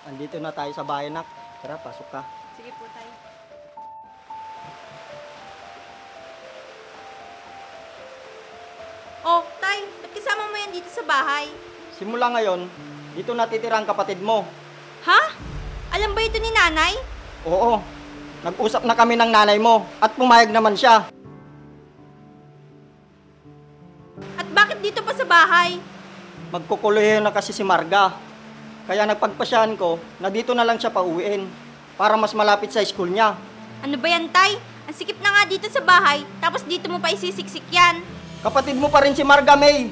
andito na tayo sa bahay, nak. Tara, pasok ka. Sige po, tay. Oh, tay, ba't kasama mo yan dito sa bahay? Simula ngayon, dito natitira ang kapatid mo. Ha? Alam ba ito ni nanay? Oo, nag-usap na kami ng nanay mo at pumayag naman siya. At bakit dito pa sa bahay? Magkukulihin na kasi si Marga. Kaya nagpagpasyahan ko na dito na lang siya pauwiin para mas malapit sa school niya. Ano ba yan, tay? Ang sikip na nga dito sa bahay, tapos dito mo pa isisiksik yan. Kapatid mo pa rin si Marga, May.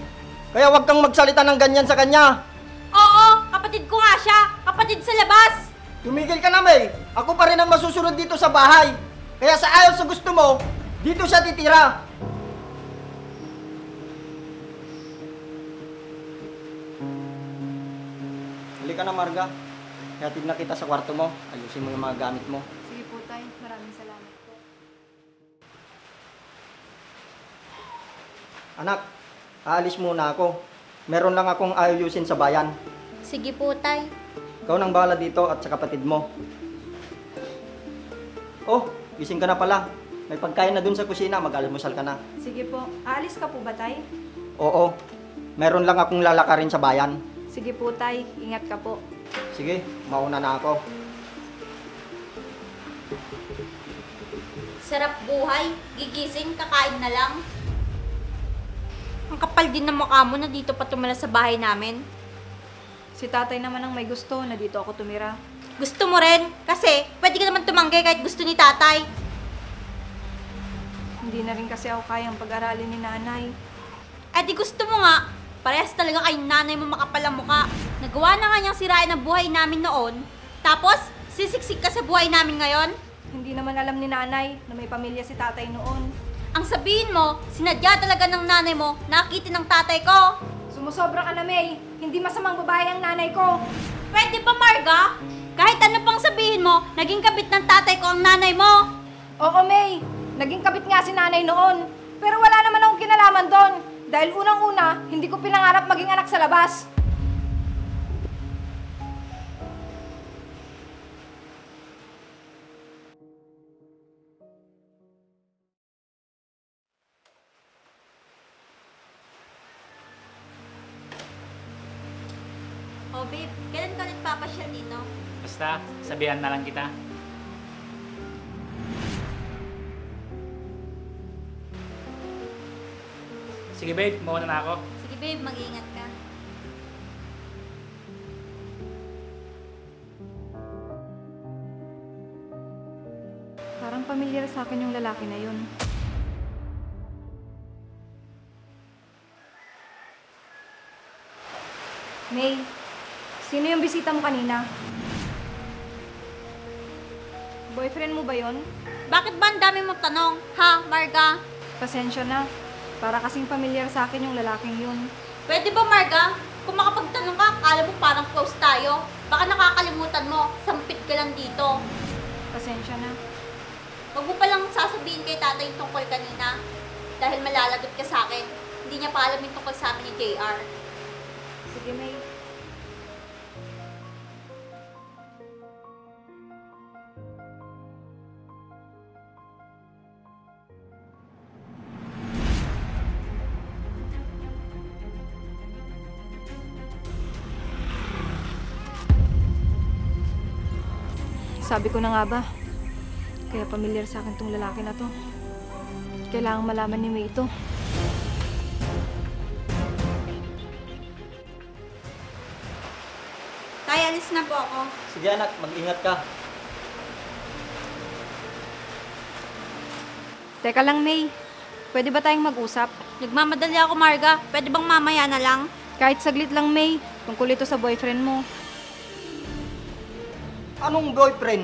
Kaya huwag kang magsalita ng ganyan sa kanya. Oo, kapatid ko nga siya. Kapatid sa labas. Tumigil ka na, May. Ako pa rin ang masusunod dito sa bahay. Kaya sa ayaw sa gusto mo, dito siya titira. Halika na, Marga. Hatid na kita sa kwarto mo. Ayusin mo yung mga gamit mo. Sige po, tay. Maraming salamat po. Anak, aalis muna ako. Meron lang akong ayusin sa bayan. Sige po, tay. Ikaw nang bahala dito at sa kapatid mo. Oh, gising ka na pala. May pagkain na dun sa kusina. Mag-almusal ka na. Sige po. Aalis ka po ba, tay? Oo, meron lang akong lalakarin sa bayan. Sige po, tay. Ingat ka po. Sige, mauna na ako. Sarap buhay. Gigising, kakain na lang. Ang kapal din ng mukha mo na dito pa tumira sa bahay namin. Si tatay naman ang may gusto na dito ako tumira. Gusto mo rin? Kasi pwede ka naman tumanggi kahit gusto ni tatay. Hindi na rin kasi ako kayang pag-aralin ni nanay. Eh di gusto mo nga. Parehas talaga kay nanay mo makapal ang mukha. Nagawa na nga niyang sirain ang buhay namin noon. Tapos, sisiksik ka sa buhay namin ngayon? Hindi naman alam ni nanay na may pamilya si tatay noon. Ang sabihin mo, sinadya talaga ng nanay mo nakitin ng tatay ko. Sumusobra ka na, May. Hindi masamang babae ang nanay ko. Pwede ba, Marga? Kahit ano pang sabihin mo, naging kabit ng tatay ko ang nanay mo. Oo, May. Naging kabit nga si nanay noon. Pero wala naman akong kinalaman doon. Dahil unang-una, hindi ko pinangarap maging anak sa labas. Oh, babe, kailan ka ulit papasyal dito? Basta, sabihan na lang kita. Sige babe, mauna na ako. Sige, babe, mag-iingat ka. Parang pamilyar sa akin yung lalaki na yun. May, sino yung bisita mo kanina? Boyfriend mo ba yon? Bakit ba ang dami mong tanong? Ha, Marga? Pasensya na. Para kasing pamilyar sa akin yung lalaking yun. Pwede ba, Marga? Kung makapagtanong ka, akala mo parang close tayo. Baka nakakalimutan mo, sampit ka lang dito. Pasensya na. Huwag mo palang sasabihin kay tatay yung tungkol kanina. Dahil malalagot ka sa akin. Hindi niya pa alam yung tungkol sa amin ni JR. Sige, May. Sabi ko na nga ba, kaya pamilyar sa akin tong lalaki na to. Kailangang malaman ni May ito. Tay, alis na po ako. Sige anak, mag-ingat ka. Teka lang, May. Pwede ba tayong mag-usap? Nagmamadali ako, Marga. Pwede bang mamaya na lang? Kahit saglit lang, May. Tungkol ito sa boyfriend mo. Anong boyfriend?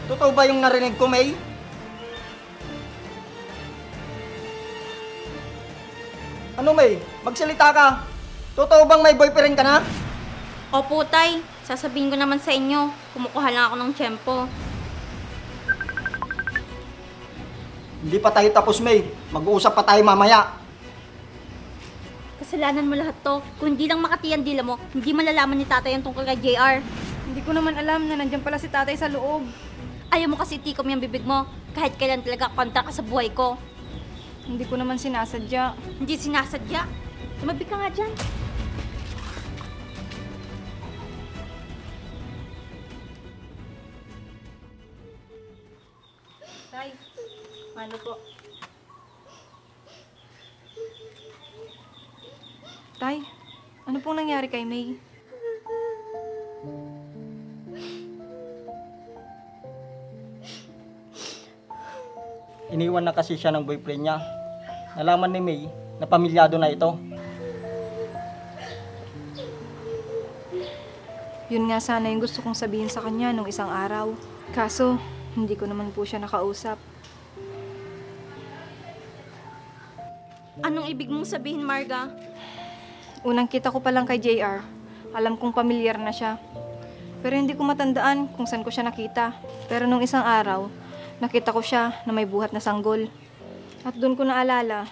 Totoo ba yung narinig ko, May? Ano, May? Magsalita ka. Totoo bang may boyfriend ka na? Opo, Tay. Sasabihin ko naman sa inyo. Kumukuha lang ako ng tiyempo. Hindi pa tayo tapos, May. Mag-uusap pa tayo mamaya. Kasalanan mo lahat to. Kung hindi lang makati ang dila mo, hindi malalaman ni tatay ang tungkol kay JR. Hindi ko naman alam na nandiyan pala si tatay sa loob. Ayaw mo kasi itikom yung bibig mo. Kahit kailan talaga kontra ka sa buhay ko. Hindi ko naman sinasadya. Hindi sinasadya. Tumabi ka nga dyan. Tay, ano po? Tay, ano pong nangyari kay May? Iniwan na kasi siya ng boyfriend niya. Nalaman ni May na pamilyado na ito. Yun nga sana yung gusto kong sabihin sa kanya nung isang araw. Kaso, hindi ko naman po siya nakausap. Anong ibig mong sabihin, Marga? Unang kita ko pa lang kay JR, alam kong pamilyar na siya. Pero hindi ko matandaan kung saan ko siya nakita. Pero nung isang araw, nakita ko siya na may buhat na sanggol. At doon ko naalala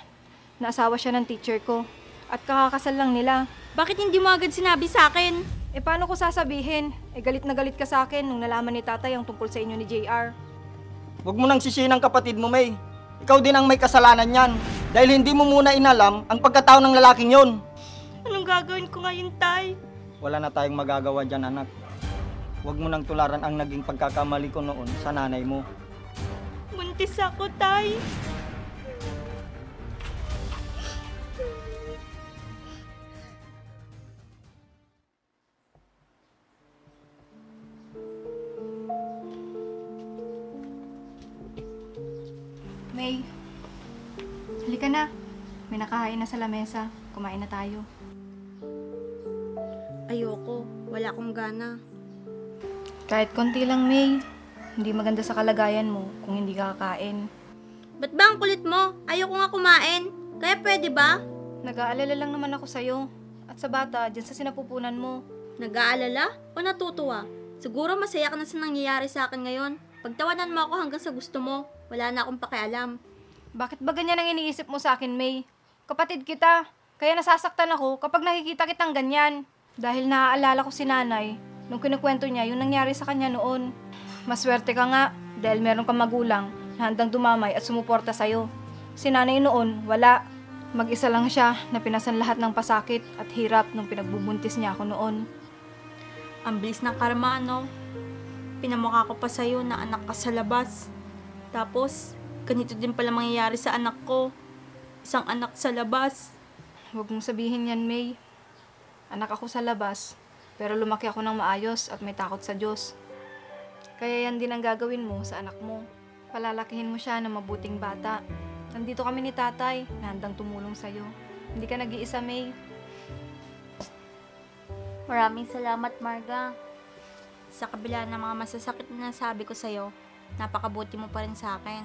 na asawa siya ng teacher ko. At kakakasal lang nila. Bakit hindi mo agad sinabi sa akin? Paano ko sasabihin? Galit na galit ka sa akin nung nalaman ni tatay ang tungkol sa inyo ni JR. Huwag mo nang sisihin ang kapatid mo, May. Ikaw din ang may kasalanan yan. Dahil hindi mo muna inalam ang pagkatao ng lalaking yon. Anong gagawin ko ngayon, Tay? Wala na tayong magagawa dyan, anak. Huwag mo nang tularan ang naging pagkakamali ko noon sa nanay mo. Buntis ako, Tay. May, halika na. May nakahain na sa lamesa. Kumain na tayo. Ayoko. Wala akong gana. Kahit konti lang, May. Hindi maganda sa kalagayan mo kung hindi ka kakain. Ba't ba ang kulit mo? Ayoko nga kumain. Kaya pwede ba? Nag-aalala lang naman ako sa'yo. At sa bata, dyan sa sinapupunan mo. Nag-aalala o natutuwa? Siguro masaya ka na sa nangyayari sa akin ngayon. Pagtawanan mo ako hanggang sa gusto mo. Wala na akong pakialam. Bakit ba ganyan ang iniisip mo sa akin, May? Kapatid kita. Kaya nasasaktan ako kapag nakikita kitang ganyan. Dahil naaalala ko si nanay nung kinukwento niya yung nangyari sa kanya noon. Maswerte ka nga dahil meron kang magulang na handang dumamay at sumuporta sa'yo. Si nanay noon, wala. Mag-isa lang siya na pinasan lahat ng pasakit at hirap nung pinagbubuntis niya ako noon. Ang bilis ng karma, no? Pinamukha ko pa sa'yo na anak ka sa labas. Tapos, ganito din pala mangyayari sa anak ko. Isang anak sa labas. Huwag mong sabihin yan, May. Anak ako sa labas, pero lumaki ako ng maayos at may takot sa Diyos. Kaya yan din ang gagawin mo sa anak mo. Palalakihin mo siya ng mabuting bata. Nandito kami ni tatay na handang tumulong sa'yo. Hindi ka nag-iisa, May. Maraming salamat, Marga. Sa kabila ng mga masasakit na nasabi ko sa'yo, napakabuti mo pa rin sa akin.